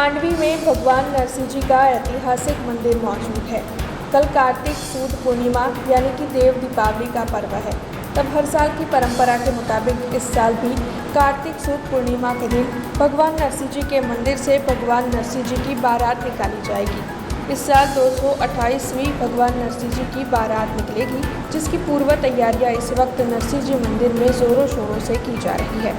मांडवी में भगवान नरसिंह जी का ऐतिहासिक मंदिर मौजूद है। कल कार्तिक सुद पूर्णिमा यानी कि देव दीपावली का पर्व है। तब हर साल की परंपरा के मुताबिक इस साल भी कार्तिक सुद पूर्णिमा के दिन भगवान नरसिंह जी के मंदिर से भगवान नरसिंह जी की बारात निकाली जाएगी। इस साल 228वीं भगवान नरसिंह जी की बारात निकलेगी, जिसकी पूर्व तैयारियां इस वक्त नरसिंह जी मंदिर में जोरों शोरों से की जा रही है।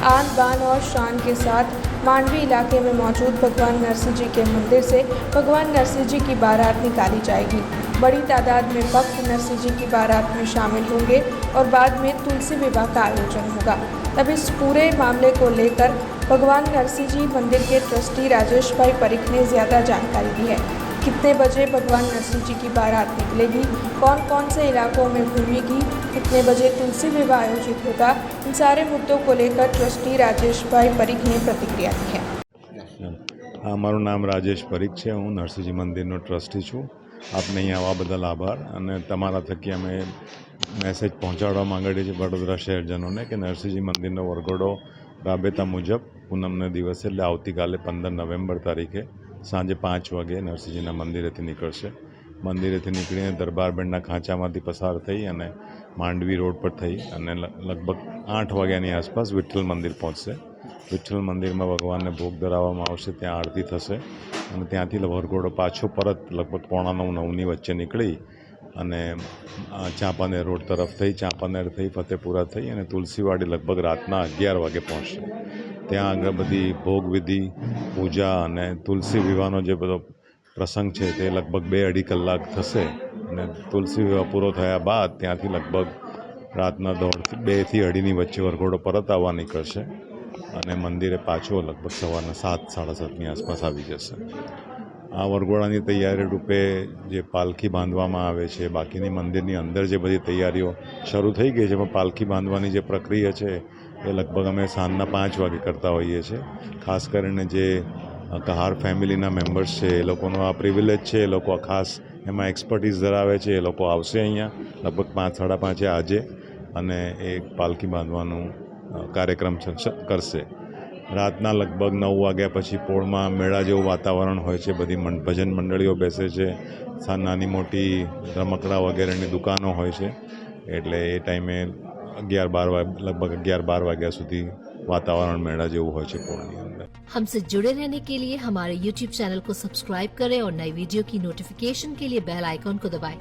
आन बान और शान के साथ मांडवी इलाके में मौजूद भगवान नरसिंह जी के मंदिर से भगवान नरसिंह जी की बारात निकाली जाएगी। बड़ी तादाद में भक्त नरसिंह जी की बारात में शामिल होंगे और बाद में तुलसी विवाह का आयोजन होगा। तब इस पूरे मामले को लेकर भगवान नरसिंह जी मंदिर के ट्रस्टी राजेश भाई परिख ने ज़्यादा जानकारी दी है। कितने बजे भगवान नरसिंह जी की बारात निकलेगी, कौन कौन से इलाकों में घूमेगी, कितने बजे तुलसी विवाह आयोजित होगा, इन सारे मुद्दों को लेकर ट्रस्टी राजेश भाई परिख ने प्रतिक्रिया दी है। મારું નામ રાજેશ પરીખ છે। હું નરસિંહજી મંદિરનો ટ્રસ્ટી છું। આપને અહીં આવવા બદલ આભાર। અને તમારા થકી અમે મેસેજ પહોંચાડવા માંગીએ છીએ વડોદરા શહેરજનોને કે નરસિંહજી મંદિરનો વરઘોડો રાબેતા મુજબ પૂનમના દિવસે એટલે આવતીકાલે 15 નવેમ્બર તારીખે સાંજે 5 વાગે નરસિંહજીના મંદિરેથી નીકળશે। મંદિરેથી નીકળીને દરબાર બેન્ડના ખાંચામાંથી પસાર થઈ અને માંડવી રોડ પર થઈ અને લગભગ 8 વાગ્યાની આસપાસ વિઠ્ઠલ મંદિર પહોંચશે। વિઠ્ઠલ મંદિરમાં ભગવાનને ભોગ ધરાવવામાં આવશે, ત્યાં આરતી થશે અને ત્યાંથી વરઘોડો પાછો પરત લગભગ 8:45-9ની વચ્ચે નીકળી અને ચાંપાનેર રોડ તરફ થઈ, ચાંપાનેર થઈ ફતેપુરા થઈ અને તુલસીવાડી લગભગ રાતના 11 વાગે પહોંચશે। ત્યાં આગળ બધી ભોગવિધિ, પૂજા અને તુલસી વિવાહનો જે બધો પ્રસંગ છે તે લગભગ 2-2.5 કલાક થશે અને તુલસી વિવાહ પૂરો થયા બાદ ત્યાંથી લગભગ રાતના 2થી 2:30ની વચ્ચે વરઘોડો પરત આવવા નીકળશે અને મંદિરે પાછો લગભગ સવારના 7-7:30ની આસપાસ આવી જશે। આ વરઘોડાની તૈયારી રૂપે જે પાલખી બાંધવામાં આવે છે, બાકીની મંદિરની અંદર જે બધી તૈયારીઓ શરૂ થઈ ગઈ છે, પણ પાલખી બાંધવાની જે પ્રક્રિયા છે એ લગભગ અમે સાંજના 5 વાગે કરતા હોઈએ છીએ। ખાસ કરીને જે કહાર ફેમિલીના મેમ્બર્સ છે એ લોકોનો આ પ્રિવિલેજ છે, એ લોકો ખાસ એમાં એક્સપર્ટીઝ ધરાવે છે, એ લોકો આવશે અહીંયા લગભગ 5-5:30 આજે અને એ પાલખી બાંધવાનું કાર્યક્રમ કરશે। રાતના લગભગ 9 વાગ્યા પછી પોળમાં મેળા જેવું વાતાવરણ હોય છે, બધી ભજન મંડળીઓ બેસે છે, નાની મોટી રમકડા વગેરેની દુકાનો હોય છે, એટલે એ ટાઈમે 11-12 વાગ્યા સુધી वातावरण मेला जो हो पोळनी अंदर। हमसे जुड़े रहने के लिए हमारे YouTube चैनल को सब्सक्राइब करें और नई वीडियो की नोटिफिकेशन के लिए बेल आइकॉन को दबाएं।